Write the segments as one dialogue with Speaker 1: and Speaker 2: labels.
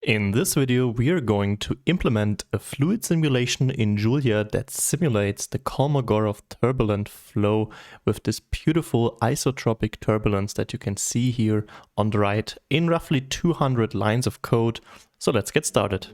Speaker 1: In this video, we are going to implement a fluid simulation in Julia that simulates the Kolmogorov turbulent flow with this beautiful isotropic turbulence that you can see here on the right in roughly 200 lines of code. So let's get started.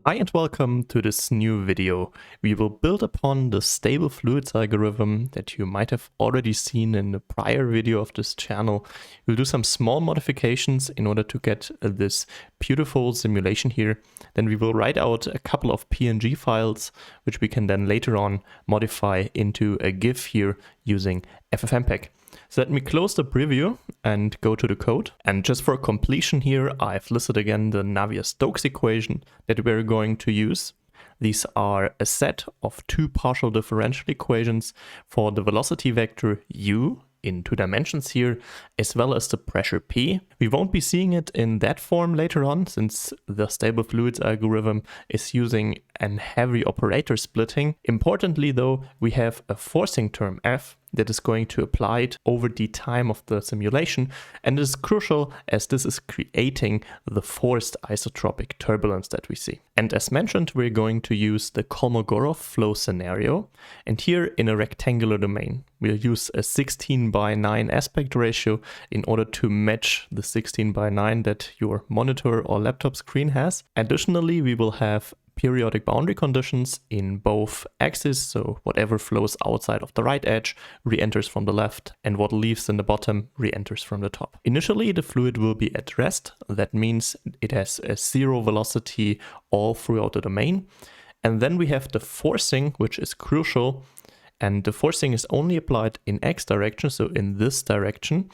Speaker 1: Hi and welcome to this new video. We will build upon the stable fluids algorithm that you might have already seen in the prior video of this channel. We'll do some small modifications in order to get this beautiful simulation here. Then we will write out a couple of PNG files, which we can then later on modify into a GIF here using FFMPEG. So let me close the preview and go to the code. And just for completion here, I've listed again the Navier-Stokes equation that we're going to use. These are a set of two partial differential equations for the velocity vector u in 2 dimensions here, as well as the pressure P. We won't be seeing it in that form later on, since the stable fluids algorithm is using an heavy operator splitting. Importantly though, we have a forcing term F that is going to apply it over the time of the simulation, and it is crucial as this is creating the forced isotropic turbulence that we see. And as mentioned, we're going to use the Kolmogorov flow scenario, and here in a rectangular domain. We'll use a 16:9 aspect ratio in order to match the 16:9 that your monitor or laptop screen has. Additionally, we will have periodic boundary conditions in both axes, so whatever flows outside of the right edge re-enters from the left, and what leaves in the bottom re-enters from the top. Initially, the fluid will be at rest. That means it has a 0 velocity all throughout the domain. And then we have the forcing, which is crucial, and the forcing is only applied in x direction, so in this direction.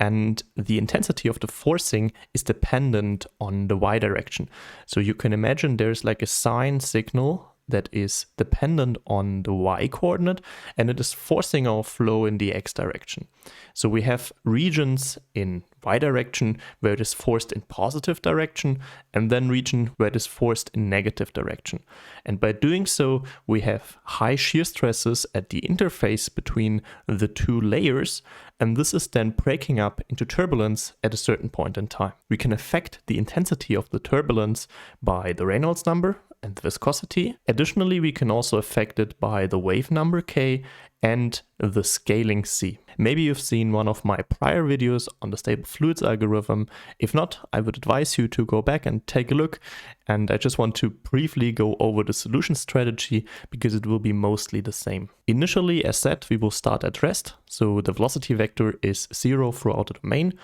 Speaker 1: And the intensity of the forcing is dependent on the y direction. So you can imagine there's like a sine signal that is dependent on the y coordinate, and it is forcing our flow in the x direction. So we have regions in y direction where it is forced in positive direction, and then region where it is forced in negative direction. And by doing so, we have high shear stresses at the interface between the two layers, and this is then breaking up into turbulence at a certain point in time. We can affect the intensity of the turbulence by the Reynolds number and the viscosity. Additionally, we can also affect it by the wave number k and the scaling c. Maybe you've seen one of my prior videos on the stable fluids algorithm. If not, I would advise you to go back and take a look. And I just want to briefly go over the solution strategy because it will be mostly the same. Initially, as said, we will start at rest. So the velocity vector is 0 throughout the domain.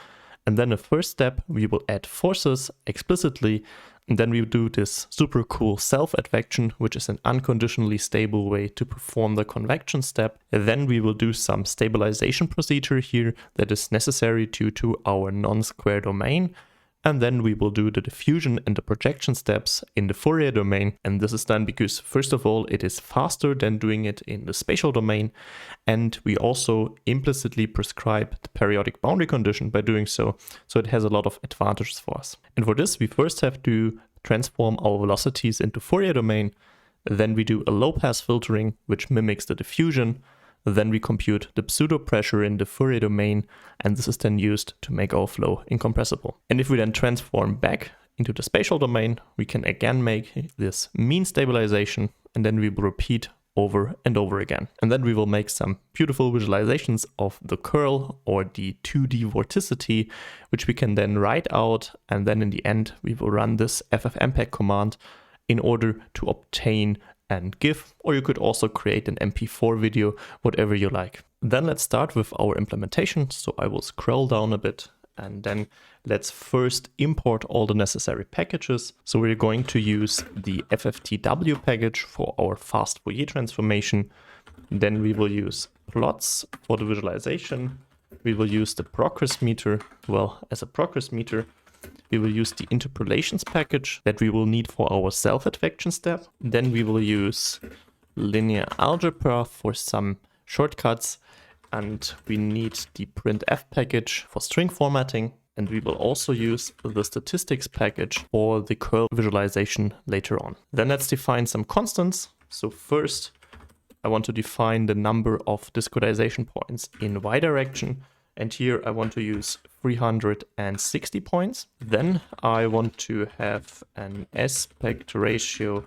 Speaker 1: And then the first step, we will add forces explicitly. And then we do this super cool self-advection, which is an unconditionally stable way to perform the convection step. And then we will do some stabilization procedure here that is necessary due to our non-square domain. And then we will do the diffusion and the projection steps in the Fourier domain. And this is done because, first of all, it is faster than doing it in the spatial domain. And we also implicitly prescribe the periodic boundary condition by doing so. So it has a lot of advantages for us. And for this, we first have to transform our velocities into Fourier domain. Then we do a low-pass filtering, which mimics the diffusion. Then we compute the pseudo pressure in the Fourier domain, and this is then used to make our flow incompressible. And if we then transform back into the spatial domain, we can again make this mean stabilization, and then we will repeat over and over again. And then we will make some beautiful visualizations of the curl or the 2D vorticity, which we can then write out, and then in the end we will run this FFmpeg command in order to obtain and GIF, or you could also create an MP4 video, whatever you like. Then let's start with our implementation. So I will scroll down a bit, and then let's first import all the necessary packages. So we're going to use the FFTW package for our fast Fourier transformation. Then we will use plots for the visualization. We will use the progress meter, as a progress meter. We will use the interpolations package that we will need for our self-advection step. Then we will use linear algebra for some shortcuts, and we need the printf package for string formatting. And we will also use the statistics package for the curl visualization later on. Then let's define some constants. So first, I want to define the number of discretization points in y direction. And here I want to use 360 points. Then I want to have an aspect ratio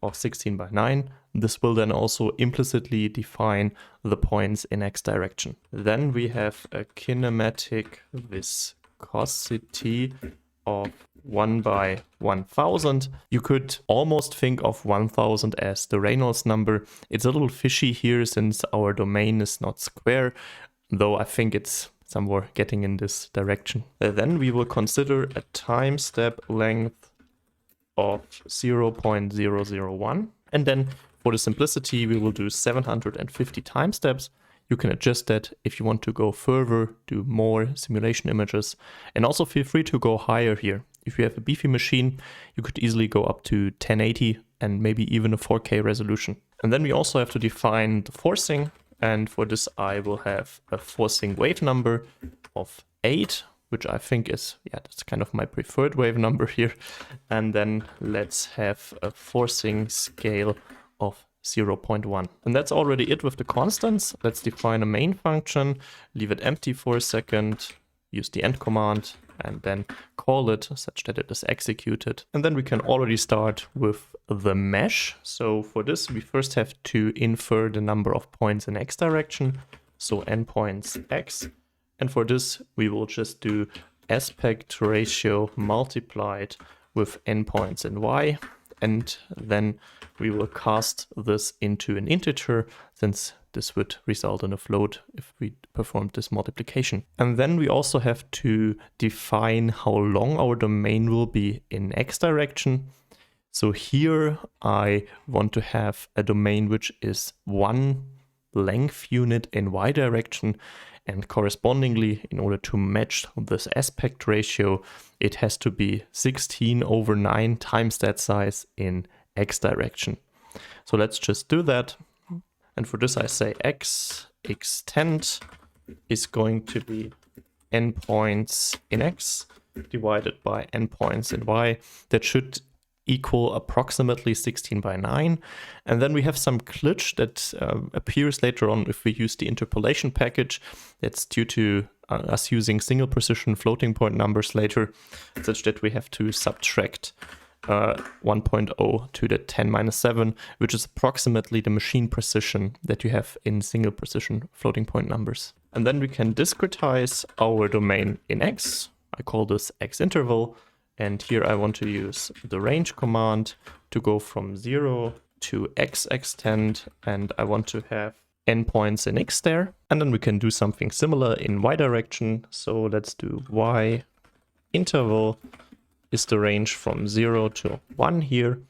Speaker 1: of 16:9. This will then also implicitly define the points in x direction. Then we have a kinematic viscosity of 1/1000. You could almost think of 1000 as the Reynolds number. It's a little fishy here since our domain is not square, though I think it's somewhere getting in this direction. Then we will consider a time step length of 0.001. And then for the simplicity, we will do 750 time steps. You can adjust that if you want to go further, do more simulation images, and also feel free to go higher here. If you have a beefy machine, you could easily go up to 1080 and maybe even a 4K resolution. And then we also have to define the forcing. And for this, I will have a forcing wave number of 8, which I think is, that's kind of my preferred wave number here. And then let's have a forcing scale of 0.1. And that's already it with the constants. Let's define a main function, leave it empty for a second, use the end command, and then call it such that it is executed. And then we can already start with the mesh. So for this, we first have to infer the number of points in x direction, so endpoints x. And for this, we will just do aspect ratio multiplied with endpoints in y. And then we will cast this into an integer, since this would result in a float if we performed this multiplication. And then we also have to define how long our domain will be in x direction. So here I want to have a domain which is 1 length unit in y direction, and correspondingly, in order to match this aspect ratio, it has to be 16/9 times that size in x direction. So let's just do that. And for this, I say x extend is going to be endpoints in x divided by endpoints in y. That should equal approximately 16/9. And then we have some glitch that appears later on if we use the interpolation package. That's due to us using single precision floating point numbers later, such that we have to subtract 1.0 to the 10⁻⁷, which is approximately the machine precision that you have in single precision floating point numbers. And then we can discretize our domain in x. I call this x interval. And here I want to use the range command to go from 0 to x extend, and I want to have endpoints in x there. And then we can do something similar in y direction. So let's do y interval is the range from 0 to 1 here,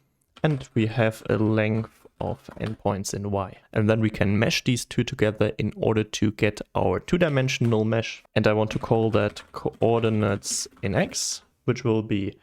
Speaker 1: and we have a length of endpoints in y. And then we can mesh these two together in order to get our two-dimensional mesh. And I want to call that coordinates in x, which will be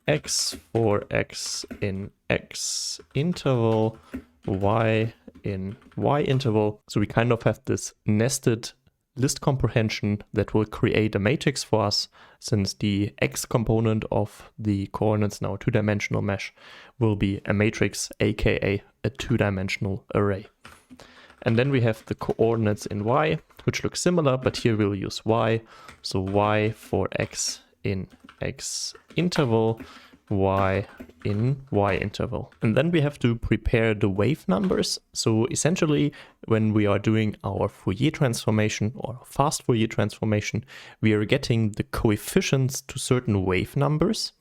Speaker 1: x for x in x interval, y in y interval. So we kind of have this nested list comprehension that will create a matrix for us, since the x component of the coordinates in our two-dimensional mesh will be a matrix, aka a two-dimensional array. And then we have the coordinates in y, which look similar, but here we'll use y. So y for x in x interval, y in y interval. And then we have to prepare the wave numbers. So essentially, when we are doing our Fourier transformation or fast Fourier transformation, we are getting the coefficients to certain wave numbers.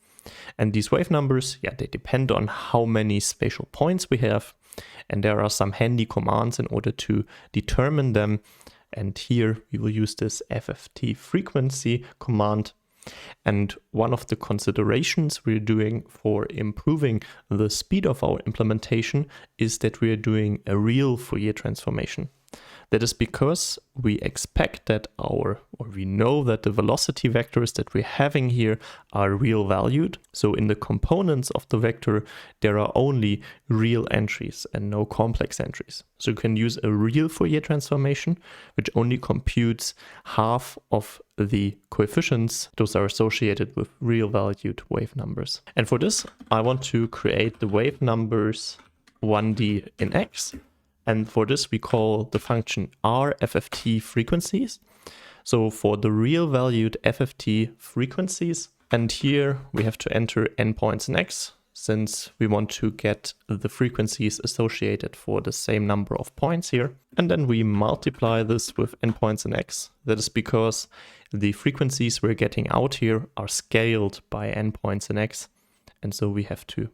Speaker 1: And these wave numbers, they depend on how many spatial points we have. And there are some handy commands in order to determine them. And here we will use this FFT frequency command. And one of the considerations we're doing for improving the speed of our implementation is that we are doing a real Fourier transformation. That is because we expect that we know that the velocity vectors that we're having here are real valued. So in the components of the vector, there are only real entries and no complex entries. So you can use a real Fourier transformation, which only computes half of the coefficients. Those are associated with real valued wave numbers. And for this, I want to create the wave numbers 1D in x. And for this, we call the function rFFT frequencies. So for the real valued FFT frequencies, and here we have to enter endpoints in X, since we want to get the frequencies associated for the same number of points here. And then we multiply this with endpoints in X. That is because the frequencies we're getting out here are scaled by endpoints in X. And so we have to,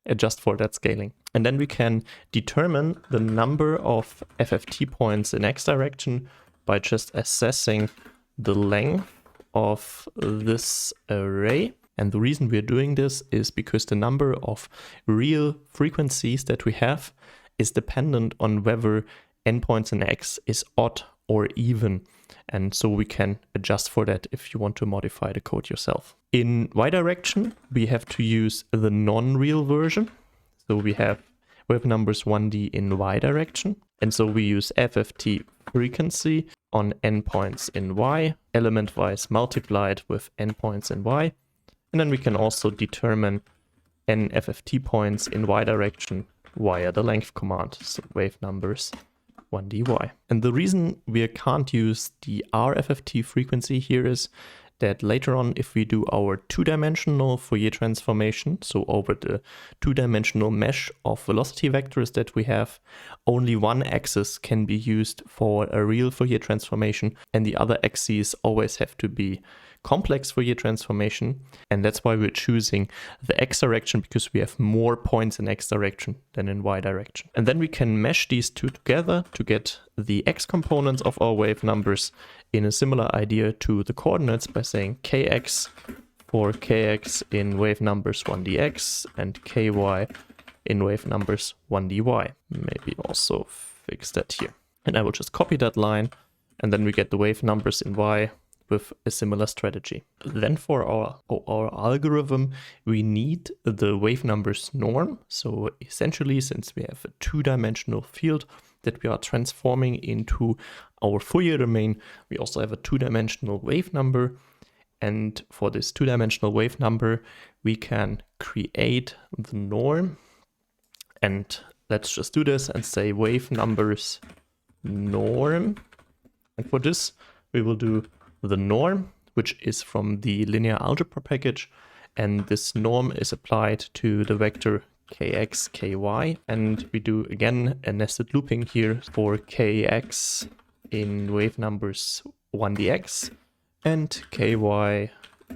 Speaker 1: adjust for that scaling. And then we can determine the number of FFT points in X direction by just assessing the length of this array. And the reason we're doing this is because the number of real frequencies that we have is dependent on whether endpoints in X is odd or even. And so we can adjust for that if you want to modify the code yourself. In Y direction, we have to use the non-real version. So we have wavenumbers 1D in Y direction. And so we use FFT frequency on endpoints in Y, element-wise multiplied with endpoints in Y. And then we can also determine n FFT points in Y direction via the length command, so wave numbers 1dy. And the reason we can't use the RFFT frequency here is that later on, if we do our two-dimensional Fourier transformation, so over the two-dimensional mesh of velocity vectors that we have, only one axis can be used for a real Fourier transformation, and the other axes always have to be complex Fourier transformation. And that's why we're choosing the X direction, because we have more points in X direction than in Y direction. And then we can mesh these two together to get the X components of our wave numbers in a similar idea to the coordinates by saying kx for kx in wave numbers 1dx and ky in wave numbers 1dy. Maybe also fix that here. And I will just copy that line, and then we get the wave numbers in Y with a similar strategy. Then for our algorithm, we need the wave numbers norm. So essentially, since we have a two-dimensional field that we are transforming into our Fourier domain, we also have a two-dimensional wave number. And for this two-dimensional wave number, we can create the norm. And let's just do this and say wave numbers norm. And for this, we will do the norm, which is from the linear algebra package. And this norm is applied to the vector kx, ky. And we do again a nested looping here for kx in wave numbers 1dx and ky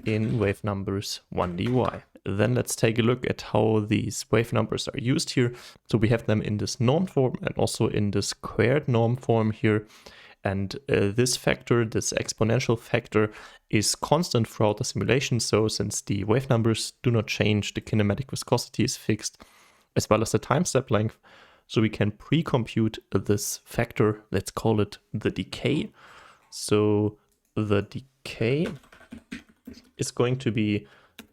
Speaker 1: in wave numbers 1dy. Then let's take a look at how these wave numbers are used here. So we have them in this norm form and also in the squared norm form here. And this factor, this exponential factor, is constant throughout the simulation. So since the wave numbers do not change, the kinematic viscosity is fixed, as well as the time step length. So we can pre-compute this factor. Let's call it the decay. So the decay is going to be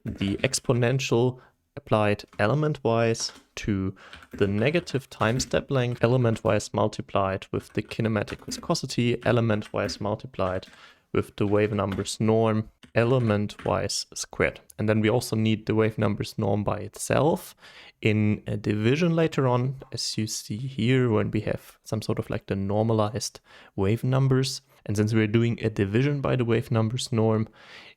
Speaker 1: the exponential applied element-wise to the negative time step length, element-wise multiplied with the kinematic viscosity, element-wise multiplied with the wave numbers norm, element-wise squared. And then we also need the wave numbers norm by itself in a division later on, as you see here when we have some sort of like the normalized wave numbers. And since we're doing a division by the wave numbers norm,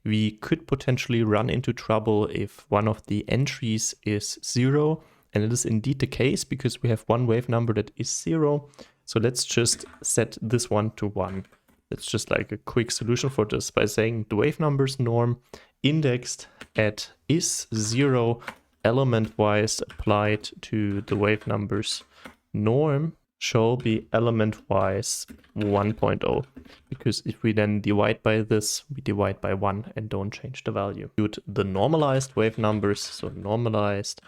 Speaker 1: we could potentially run into trouble if one of the entries is 0. And it is indeed the case because we have one wave number that is 0. So let's just set this one to 1. That's just like a quick solution for this by saying the wave numbers norm indexed at is 0 element-wise applied to the wave numbers norm shall be element-wise 1.0, because if we then divide by this, we divide by 1 and don't change the value. The normalized wave numbers, so normalized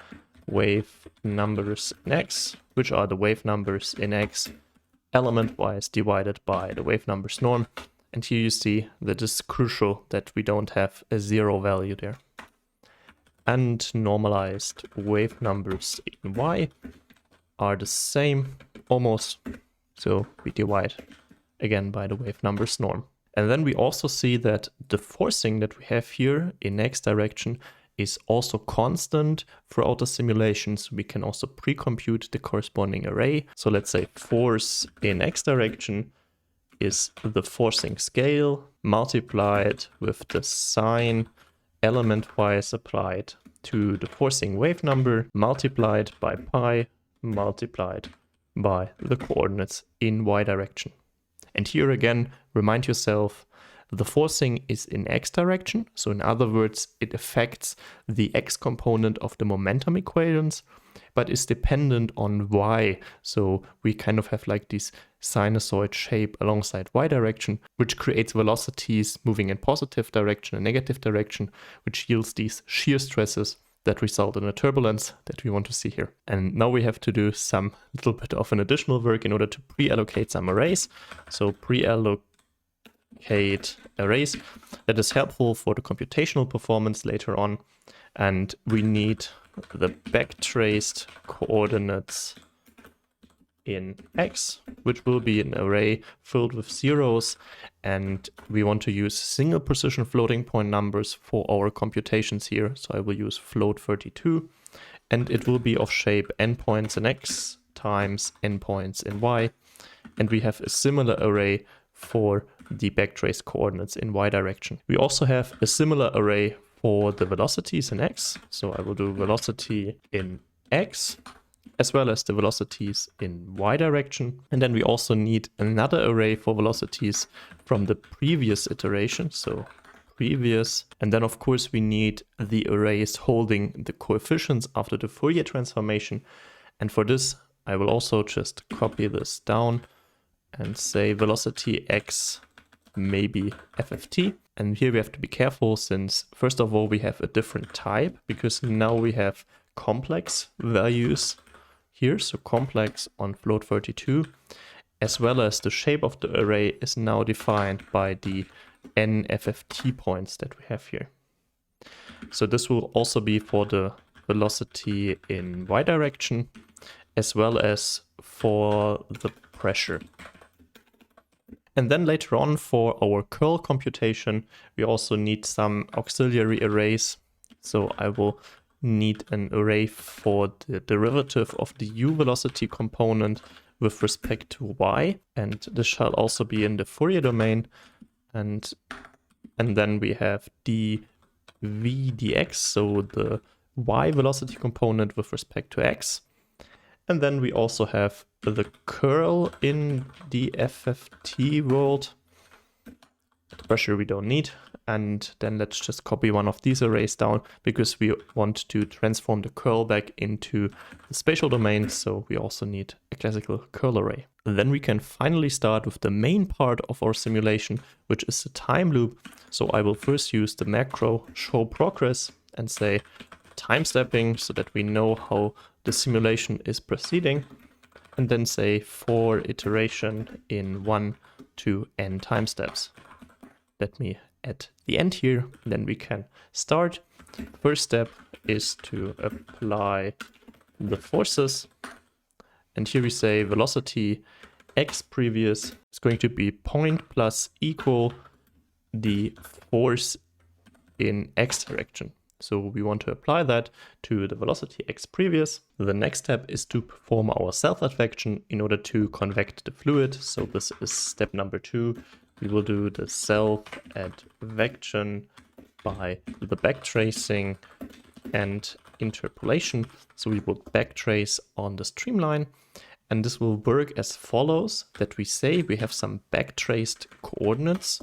Speaker 1: wave numbers in X, which are the wave numbers in X element-wise divided by the wave numbers norm. And here you see that it's crucial that we don't have a 0 value there. And normalized wave numbers in Y are the same almost, so we divide again by the wave numbers norm. And then we also see that the forcing that we have here in X direction is also constant throughout the simulation. So we can also pre-compute the corresponding array. So let's say force in X direction is the forcing scale multiplied with the sign element-wise applied to the forcing wave number multiplied by pi multiplied by the coordinates in y direction. And here again, remind yourself, the forcing is in x direction. So in other words, it affects the x component of the momentum equations, but is dependent on y. So we kind of have like this sinusoid shape alongside y direction, which creates velocities moving in positive direction and negative direction, which yields these shear stresses that result in a turbulence that we want to see here. And now we have to do some little bit of an additional work in order to pre-allocate some arrays. So pre-allocate arrays, that is helpful for the computational performance later on. And we need the backtraced coordinates in x, which will be an array filled with zeros, and we want to use single precision floating point numbers for our computations here. So I will use float 32, and it will be of shape n points in x times n points in y, and we have a similar array for the backtraced coordinates in y direction. We also have a similar array for the velocities in x, so I will do velocity in x as well as the velocities in y direction. And then we also need another array for velocities from the previous iteration, so previous. And then of course we need the arrays holding the coefficients after the Fourier transformation. And for this, I will also just copy this down and say velocity x maybe FFT. And here we have to be careful, since first of all we have a different type, because now we have complex values here, so complex on float 32, as well as the shape of the array is now defined by the n FFT points that we have here. So this will also be for the velocity in y direction, as well as for the pressure. And then later on for our curl computation, we also need some auxiliary arrays. So I will need an array for the derivative of the u velocity component with respect to y, and this shall also be in the Fourier domain. And then we have dv dx, so the y velocity component with respect to x. And then we also have the curl in the FFT world. The pressure we don't need. And then let's just copy one of these arrays down, because we want to transform the curl back into the spatial domain. So we also need a classical curl array. And then we can finally start with the main part of our simulation, which is the time loop. So I will first use the macro show progress and say time stepping, so that we know how the simulation is proceeding. And then say for iteration in 1 to n time steps. Let me at the end here, then we can start. First step is to apply the forces. And here we say velocity x previous is going to be point plus equal the force in x direction. So we want to apply that to the velocity x previous. The next step is to perform our self-advection in order to convect the fluid. So this is step number 2. We will do the self-advection by the backtracing and interpolation. So we will backtrace on the streamline, and this will work as follows: that we say we have some backtraced coordinates,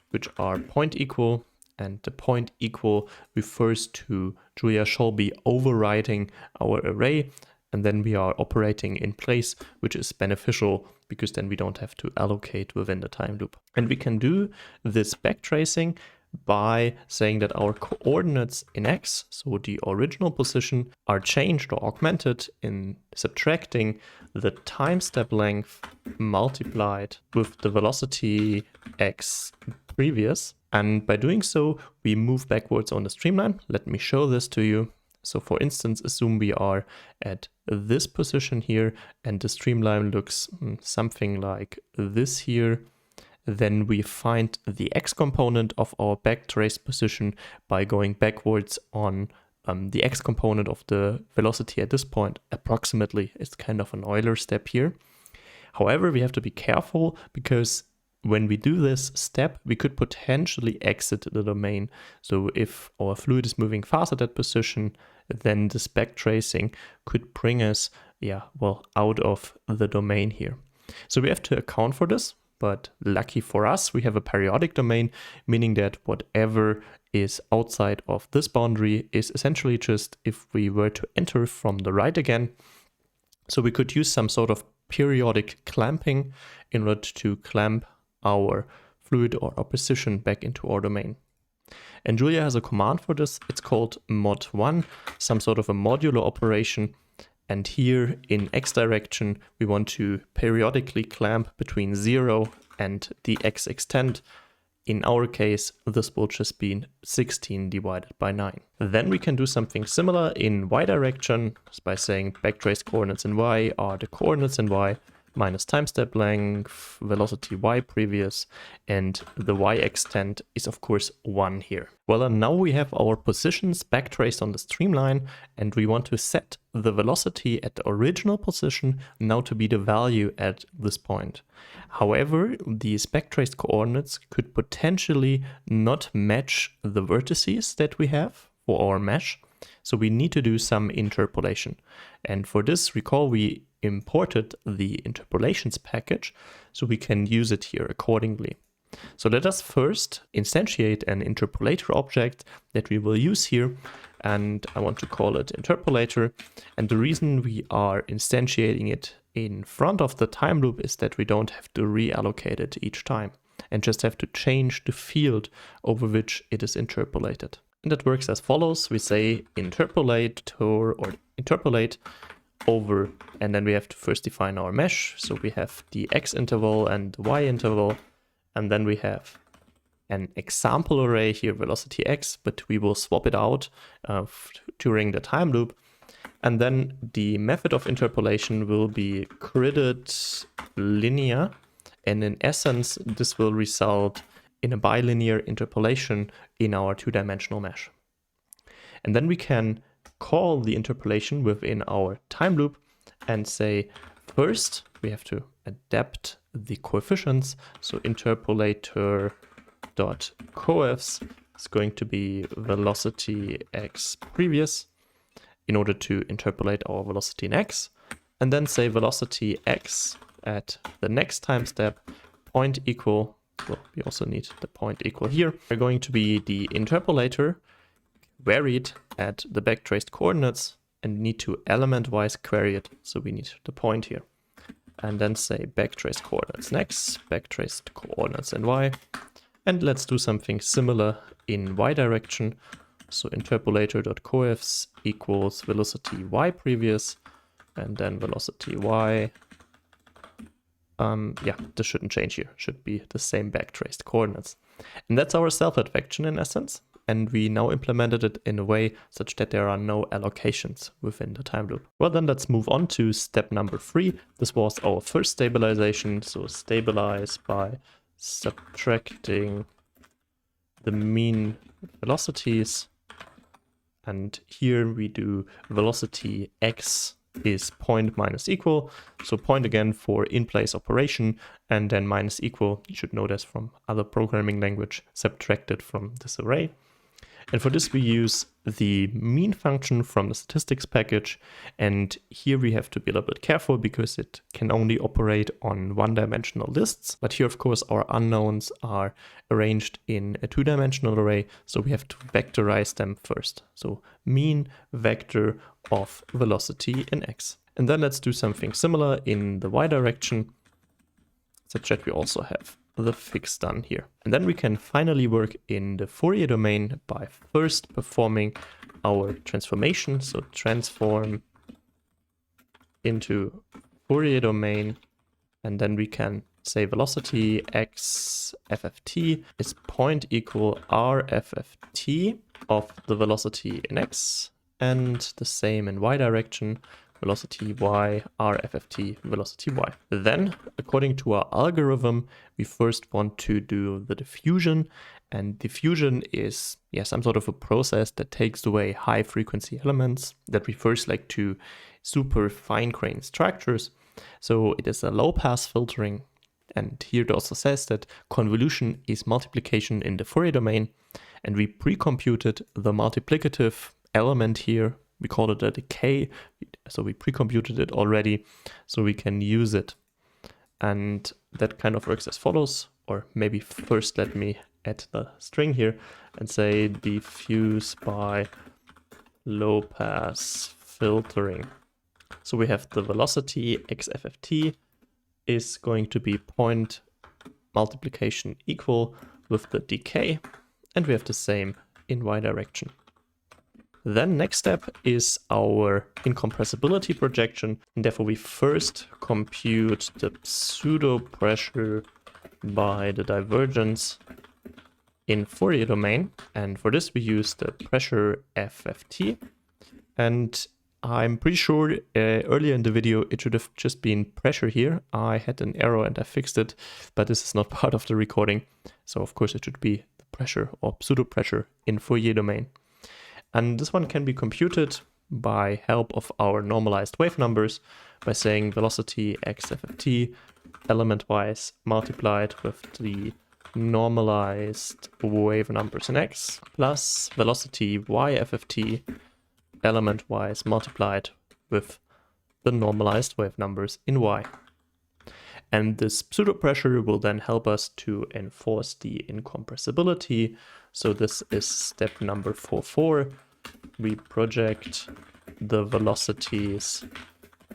Speaker 1: which are point equal, and the point equal refers to Julia shall be overriding our array, and then we are operating in place, which is beneficial because then we don't have to allocate within the time loop. And we can do this backtracing by saying that our coordinates in x, so the original position, are changed or augmented in subtracting the time step length multiplied with the velocity x previous. And by doing so, we move backwards on the streamline. Let me show this to you. So for instance, assume we are at this position here and the streamline looks something like this here. Then we find the x component of our backtraced position by going backwards on the x component of the velocity at this point. Approximately, it's kind of an Euler step here. However, we have to be careful because when we do this step, we could potentially exit the domain. So if our fluid is moving fast at that position, then this backtracing could bring us, out of the domain here. So we have to account for this, but lucky for us, we have a periodic domain, meaning that whatever is outside of this boundary is essentially just if we were to enter from the right again. So we could use some sort of periodic clamping in order to clamp our fluid or our position back into our domain. And Julia has a command for this. It's called mod1, some sort of a modular operation. And here in x direction, we want to periodically clamp between 0 and the x extent. In our case, this will just be 16 divided by 9. Then we can do something similar in y direction by saying backtraced coordinates in y are the coordinates in y minus time step length, velocity y previous, and the y extent is of course 1 here. Well, and now we have our positions backtraced on the streamline, and we want to set the velocity at the original position now to be the value at this point. However, these backtraced coordinates could potentially not match the vertices that we have for our mesh, so we need to do some interpolation. And for this, recall we imported the interpolations package, so we can use it here accordingly. So let us first instantiate an interpolator object that we will use here, and I want to call it interpolator. And the reason we are instantiating it in front of the time loop is that we don't have to reallocate it each time and just have to change the field over which it is interpolated. And that works as follows. We say interpolate or interpolate over, and then we have to first define our mesh. So we have the x interval and the y interval, and then we have an example array here, velocity x, but we will swap it out during the time loop. And then the method of interpolation will be gridded linear, and in essence, this will result in a bilinear interpolation in our two-dimensional mesh. And then we can call the interpolation within our time loop and say, first, we have to adapt the coefficients. So interpolator.coefs is going to be velocity x previous in order to interpolate our velocity in x, and then say velocity x at the next time step, point equal, well, we also need the point equal here, are going to be the interpolator varied at the backtraced coordinates and need to element-wise query it. So we need the point here. And then say backtraced coordinates next, backtraced coordinates in y. And let's do something similar in y direction. So interpolator.coefs equals velocity y previous, and then velocity y. This shouldn't change here. Should be the same backtraced coordinates. And that's our self-advection in essence. And we now implemented it in a way such that there are no allocations within the time loop. Well, then let's move on to step number 3. This was our first stabilization. So stabilize by subtracting the mean velocities. And here we do velocity x is point minus equal. So point again for in-place operation, and then minus equal, you should know this from other programming language, subtracted from this array. And for this we use the mean function from the statistics package, and here we have to be a little bit careful because it can only operate on one-dimensional lists. But here of course our unknowns are arranged in a two-dimensional array, so we have to vectorize them first. So mean vector of velocity in x. And then let's do something similar in the y direction, such that we also have the fix done here. And then we can finally work in the Fourier domain by first performing our transformation. So transform into Fourier domain, and then we can say velocity x FFT is point equal r FFT of the velocity in x, and the same in y direction, velocity y, r FFT, velocity y. Then, according to our algorithm, we first want to do the diffusion, and diffusion is some sort of a process that takes away high frequency elements that refers like to super fine-grained structures. So it is a low pass filtering And here it also says that convolution is multiplication in the Fourier domain. And we pre-computed the multiplicative element here. We call it a decay. So we pre-computed it already, so we can use it. And that kind of works as follows. Or maybe first let me add the string here and say diffuse by low pass filtering. So we have the velocity xFFT is going to be point multiplication equal with the decay, and we have the same in y direction. Then next step is our incompressibility projection, and therefore we first compute the pseudo pressure by the divergence in Fourier domain, and for this we use the pressure FFT. And I'm pretty sure earlier in the video it should have just been pressure here. I had an error and I fixed it, but this is not part of the recording. So of course it should be the pressure or pseudo pressure in Fourier domain. And this one can be computed by help of our normalized wave numbers by saying velocity xFFT element-wise multiplied with the normalized wave numbers in x plus velocity yFFT element-wise multiplied with the normalized wave numbers in y. And this pseudo pressure will then help us to enforce the incompressibility. So this is step number 4.4. We project the velocities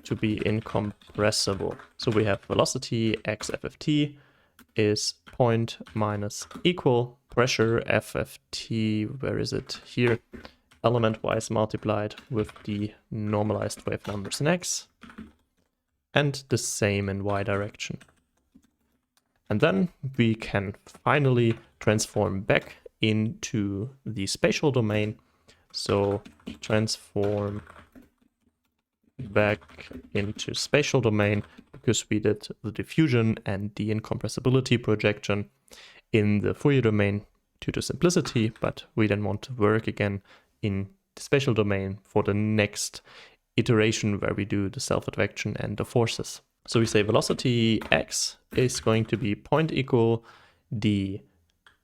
Speaker 1: to be incompressible. So we have velocity xFFT is point minus equal pressure FFT, where is it? Here. Element-wise multiplied with the normalized wave numbers in x, and the same in y direction. And then we can finally transform back into the spatial domain. So transform back into spatial domain because we did the diffusion and the incompressibility projection in the Fourier domain due to simplicity, but we then want to work again in the spatial domain for the next iteration where we do the self-advection and the forces. So we say velocity x is going to be point equal the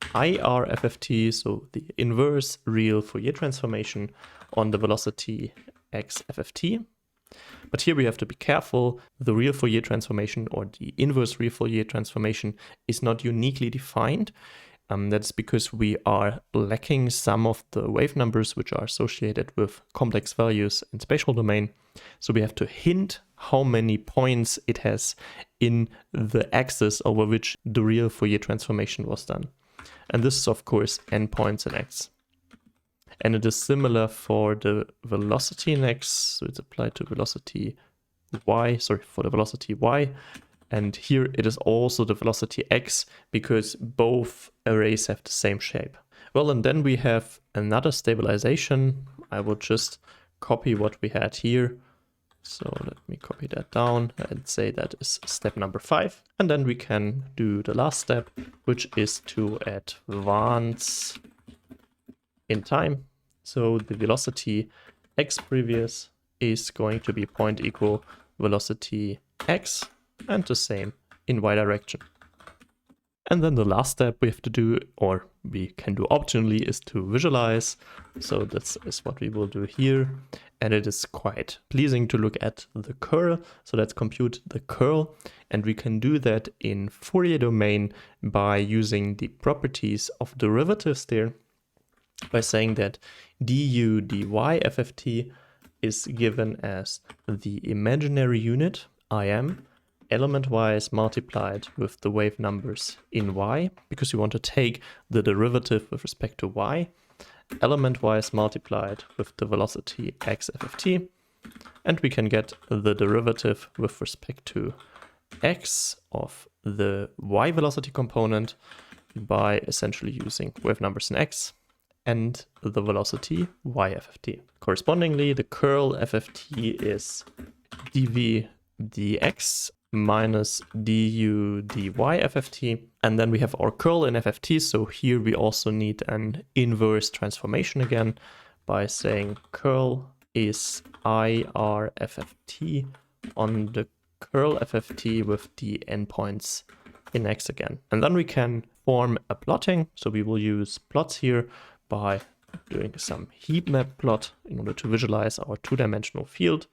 Speaker 1: IRFFT, so the inverse real Fourier transformation on the velocity xFFT. But here we have to be careful. The real Fourier transformation or the inverse real Fourier transformation is not uniquely defined. That's because we are lacking some of the wave numbers which are associated with complex values in spatial domain. So we have to hint how many points it has in the axis over which the real Fourier transformation was done. And this is of course n points in x. And it is similar for the velocity in x, so it's applied to velocity y, for the velocity y. And here it is also the velocity x because both arrays have the same shape. Well, and then we have another stabilization. I will just copy what we had here. So let me copy that down and say that is step number 5. And then we can do the last step, which is to advance in time. So the velocity x previous is going to be point equal velocity x, and the same in y direction. And then the last step we have to do, or we can do optionally, is to visualize. So this is what we will do here. And it is quite pleasing to look at the curl. So let's compute the curl. And we can do that in Fourier domain by using the properties of derivatives there, by saying that du dy FFT is given as the imaginary unit, Im, element-wise multiplied with the wave numbers in y, because we want to take the derivative with respect to y, element-wise multiplied with the velocity xFFT, and we can get the derivative with respect to x of the y velocity component by essentially using wave numbers in x and the velocity yFFT. Correspondingly, the curl FFT is dv dx minus du dy FFT, and then we have our curl in FFT, so here we also need an inverse transformation again by saying curl is IRFFT on the curl FFT with the endpoints in X again. And then we can form a plotting. So we will use plots here by doing some heat map plot in order to visualize our two-dimensional field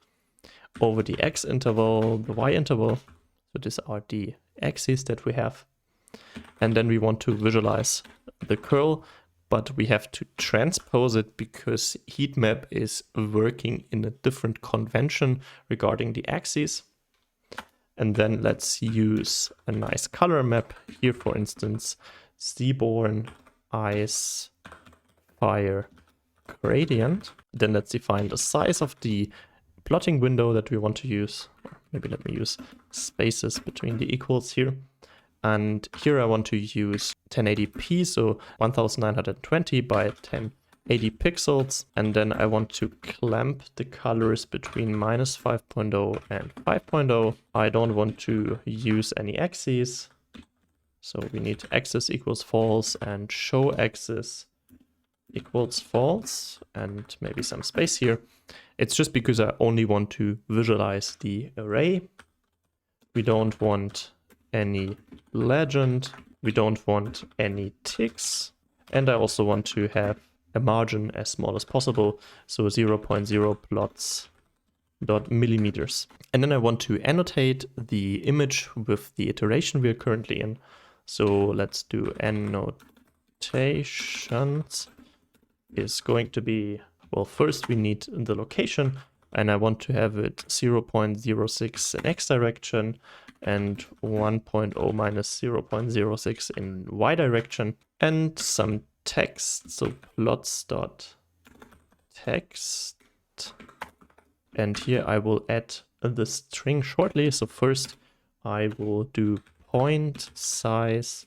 Speaker 1: over the X interval, the Y interval. So these are the axes that we have. And then we want to visualize the curl, but we have to transpose it because heat map is working in a different convention regarding the axes. And then let's use a nice color map here, for instance, seaborne, ice, fire, gradient. Then let's define the size of the plotting window that we want to use. Maybe let me use spaces between the equals here. And here I want to use 1080p, so 1920 by 1080 pixels. And then I want to clamp the colors between -5.0 and 5.0. I don't want to use any axes. So we need axis equals false and show axis equals false and maybe some space here. It's just because I only want to visualize the array. We don't want any legend. We don't want any ticks. And I also want to have a margin as small as possible. So 0.0 plots dot millimeters. And then I want to annotate the image with the iteration we are currently in. So let's do annotations is going to be, well, first we need the location, and I want to have it 0.06 in X direction and 1.0 minus 0.06 in Y direction, and some text, so plots.text. And here I will add the string shortly. So first I will do point size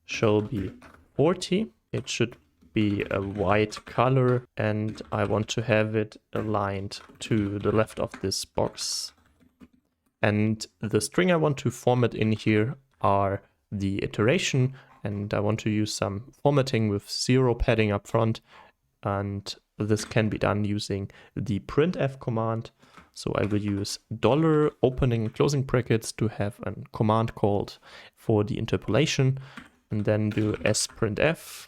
Speaker 1: shall be 40. It should be a white color, and I want to have it aligned to the left of this box. And the string I want to format in here are the iteration, and I want to use some formatting with 0 padding up front, and this can be done using the printf command. So I will use $ opening and closing brackets to have a command called for the interpolation, and then do sprintf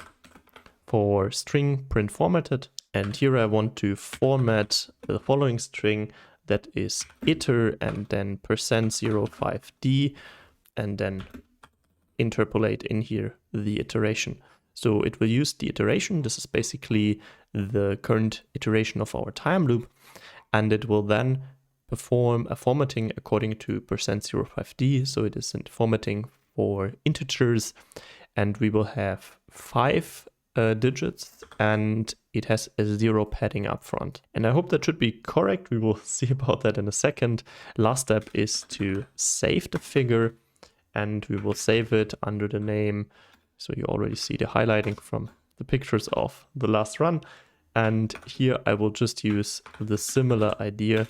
Speaker 1: for string print formatted. And here I want to format the following string that is iter and then %05d, and then interpolate in here the iteration. So it will use the iteration. This is basically the current iteration of our time loop, and it will then perform a formatting according to %05d. So it is in formatting for integers, and we will have 5 digits, and it has a 0 padding up front. And I hope that should be correct. We will see about that in a second. Last step is to save the figure, and we will save it under the name. So you already see the highlighting from the pictures of the last run. And here I will just use the similar idea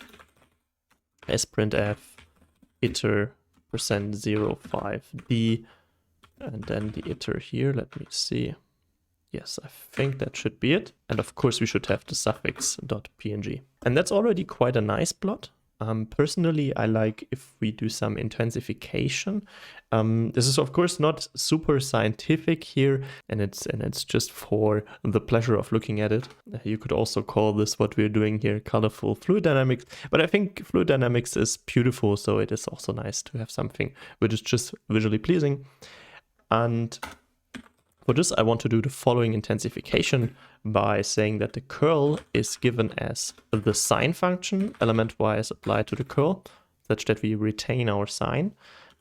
Speaker 1: as printf iter %05d, and then the iter here. Let me see. Yes, I think that should be it. And of course we should have the suffix .png. And that's already quite a nice plot. Personally, I like if we do some intensification. This is of course not super scientific here, and it's just for the pleasure of looking at it. You could also call this what we're doing here colorful fluid dynamics, but I think fluid dynamics is beautiful, so it is also nice to have something which is just visually pleasing. And for this, I want to do the following intensification by saying that the curl is given as the sine function, element-wise applied to the curl, such that we retain our sine,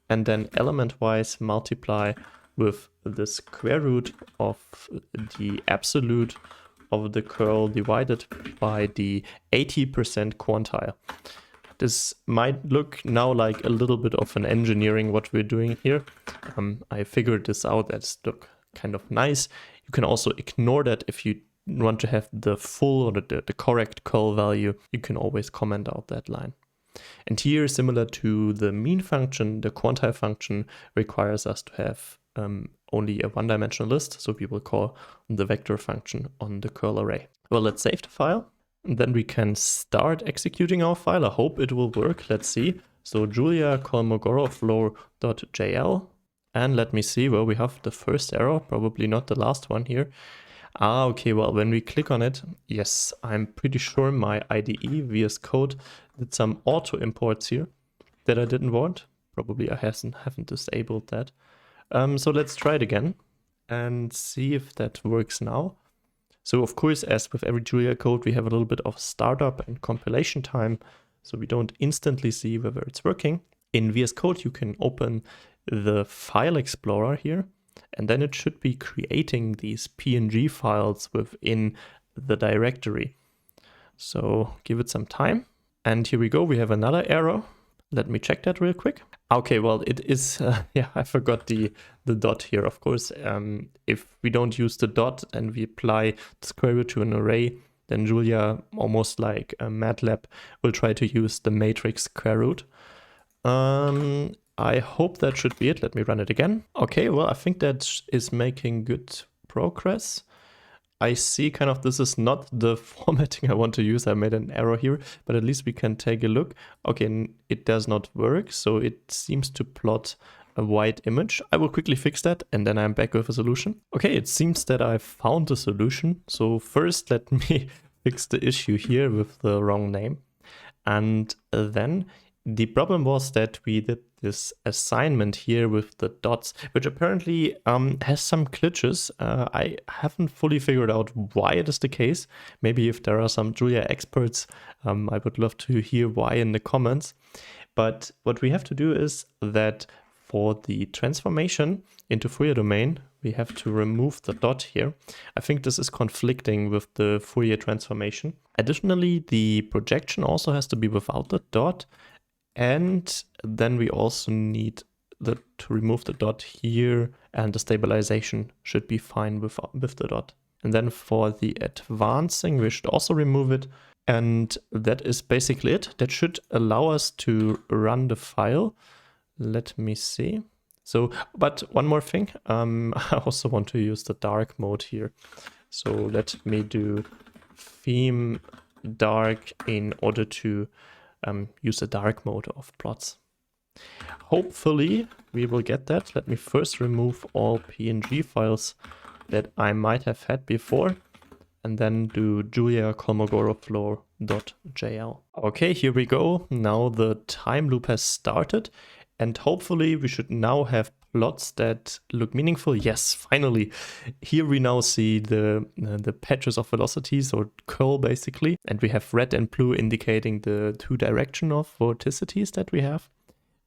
Speaker 1: and then element-wise multiply with the square root of the absolute of the curl divided by the 80% quantile. This might look now like a little bit of an engineering what we're doing here. I figured this out as look kind of nice. You can also ignore that if you want to have the full or the correct curl value. You can always comment out that line. And here, similar to the mean function, the quantile function requires us to have only a one-dimensional list, so we will call the vector function on the curl array. Well, let's save the file, and then we can start executing our file. I hope it will work. Let's see. So Julia Kolmogorov Flow.jl. And let me see, well, we have the first error, probably not the last one here. Ah, okay, well, when we click on it, yes, I'm pretty sure my IDE VS Code did some auto imports here that I didn't want. Probably I haven't disabled that. So let's try it again and see if that works now. So of course, as with every Julia code, we have a little bit of startup and compilation time, so we don't instantly see whether it's working. In VS Code, you can open the file explorer here, and then it should be creating these PNG files within the directory. So give it some time. And here we go, we have another error. Let me check that real quick. Okay, well, it is, yeah, I forgot the dot here, of course. If we don't use the dot and we apply the square root to an array, then Julia, almost like MATLAB, will try to use the matrix square root. I hope that should be it. Let me run it again. Okay, well, I think that is making good progress. I see kind of this is not the formatting I want to use. I made an error here, but at least we can take a look. Okay, it does not work, so it seems to plot a white image. I will quickly fix that, and then I'm back with a solution. Okay, it seems that I found a solution. So first, let me fix the issue here with the wrong name. And then the problem was that we did this assignment here with the dots, which apparently has some glitches. I haven't fully figured out why it is the case. Maybe if there are some Julia experts, I would love to hear why in the comments. But what we have to do is that for the transformation into Fourier Domain, we have to remove the dot here. I think this is conflicting with the Fourier transformation. Additionally, the projection also has to be without the dot. And then we also need to remove the dot here, and the stabilization should be fine with the dot. And then for the advancing, we should also remove it. And that is basically it. That should allow us to run the file. Let me see. So, but one more thing, I also want to use the dark mode here. So let me do theme dark in order to use the dark mode of plots. Hopefully we will get that. Let me first remove all PNG files that I might have had before, and then do Julia Kolmogorov Flow.jl. Okay, here we go. Now the time loop has started, and hopefully we should now have plots that look meaningful. Yes, finally. Here we now see the patches of velocities, or curl basically, and we have red and blue indicating the two direction of vorticities that we have.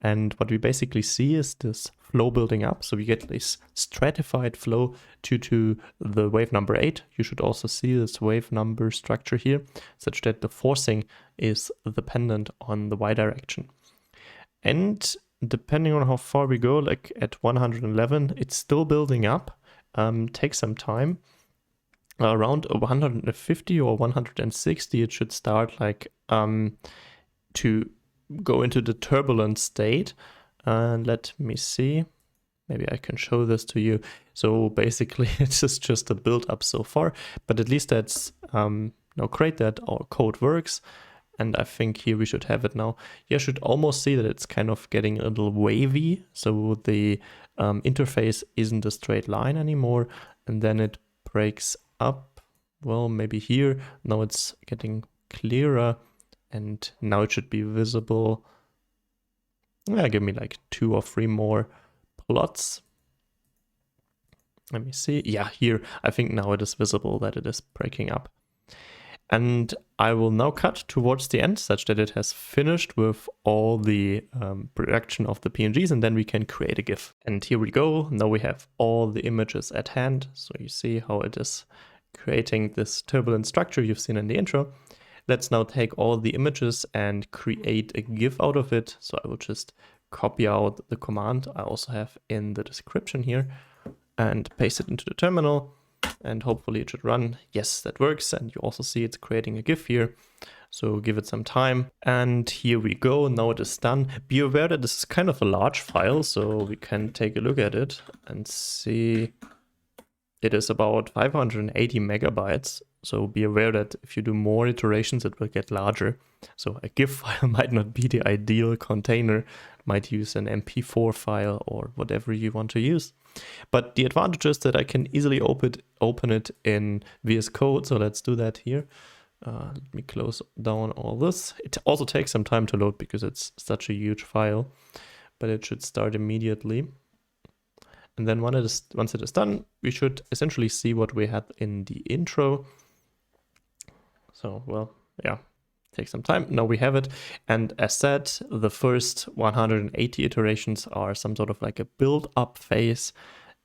Speaker 1: And what we basically see is this flow building up. So we get this stratified flow due to the wave number 8. You should also see this wave number structure here, such that the forcing is dependent on the y direction. And depending on how far we go, like at 111, it's still building up. Takes some time. Around 150 or 160, it should start like to go into the turbulence state. Let me see. Maybe I can show this to you. So basically, it's just a build up so far, but at least that's now great that our code works. And I think here we should have it now. You should almost see that it's kind of getting a little wavy. So the interface isn't a straight line anymore. And then it breaks up. Well, maybe here. Now it's getting clearer. And now it should be visible. Yeah, give me like 2 or 3 more plots. Let me see. Yeah, here. I think now it is visible that it is breaking up. And I will now cut towards the end such that it has finished with all the production of the PNGs, and then we can create a GIF. And here we go. Now we have all the images at hand. So you see how it is creating this turbulent structure you've seen in the intro. Let's now take all the images and create a GIF out of it. So I will just copy out the command I also have in the description here and paste it into the terminal. And hopefully it should run. Yes, that works. And you also see it's creating a GIF here. So give it some time. And here we go. Now it is done. Be aware that this is kind of a large file, so we can take a look at it and see it is about 580 megabytes. So be aware that if you do more iterations, it will get larger. So a GIF file might not be the ideal container, might use an MP4 file or whatever you want to use. But the advantage is that I can easily open it in VS Code. So let's do that here. Let me close down all this. It also takes some time to load because it's such a huge file, but it should start immediately. And then once it is done, we should essentially see what we had in the intro. So, well, yeah, take some time. Now we have it. And as said, the first 180 iterations are some sort of like a build up phase.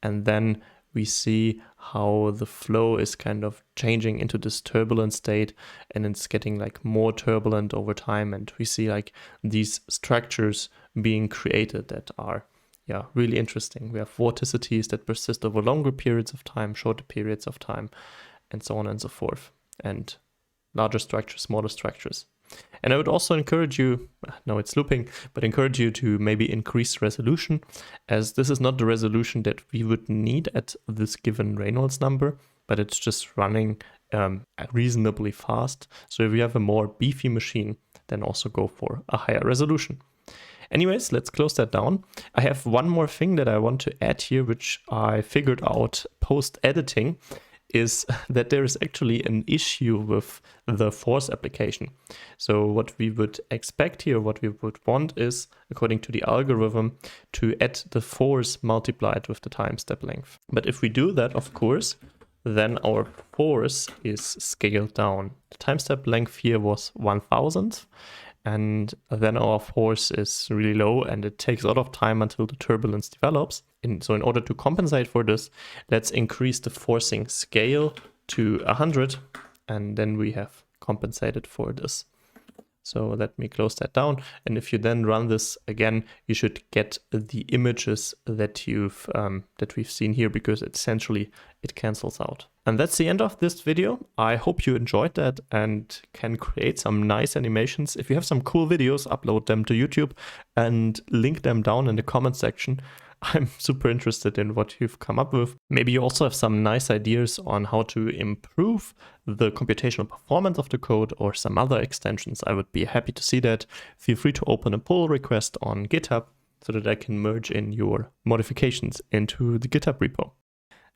Speaker 1: And then we see how the flow is kind of changing into this turbulent state, and it's getting like more turbulent over time. And we see like these structures being created that are, yeah, really interesting. We have vorticities that persist over longer periods of time, shorter periods of time, and so on and so forth. And larger structures, smaller structures. And I would also encourage you, no, it's looping, but encourage you to maybe increase resolution, as this is not the resolution that we would need at this given Reynolds number, but it's just running reasonably fast. So if you have a more beefy machine, then also go for a higher resolution. Anyways, let's close that down. I have one more thing that I want to add here, which I figured out post-editing, is that there is actually an issue with the force application. So what we would expect here, what we would want is, according to the algorithm, to add the force multiplied with the time step length. But if we do that, of course, then our force is scaled down. The time step length here was 1000th, and then our force is really low, and it takes a lot of time until the turbulence develops. So in order to compensate for this, let's increase the forcing scale to 100, and then we have compensated for this. So let me close that down. And if you then run this again, you should get the images that we've seen here, because essentially it cancels out. And that's the end of this video. I hope you enjoyed that and can create some nice animations. If you have some cool videos, upload them to YouTube and link them down in the comment section. I'm super interested in what you've come up with. Maybe you also have some nice ideas on how to improve the computational performance of the code or some other extensions. I would be happy to see that. Feel free to open a pull request on GitHub so that I can merge in your modifications into the GitHub repo.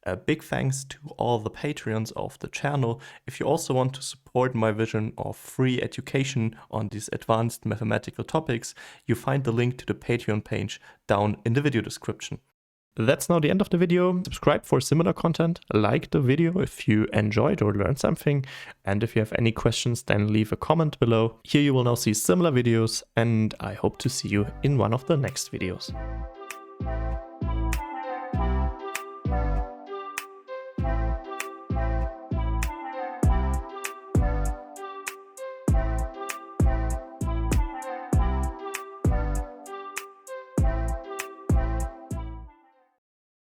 Speaker 1: A big thanks to all the Patreons of the channel. If you also want to support my vision of free education on these advanced mathematical topics, you find the link to the Patreon page down in the video description. That's now the end of the video. Subscribe for similar content, like the video if you enjoyed or learned something, and if you have any questions, then leave a comment below. Here you will now see similar videos, and I hope to see you in one of the next videos.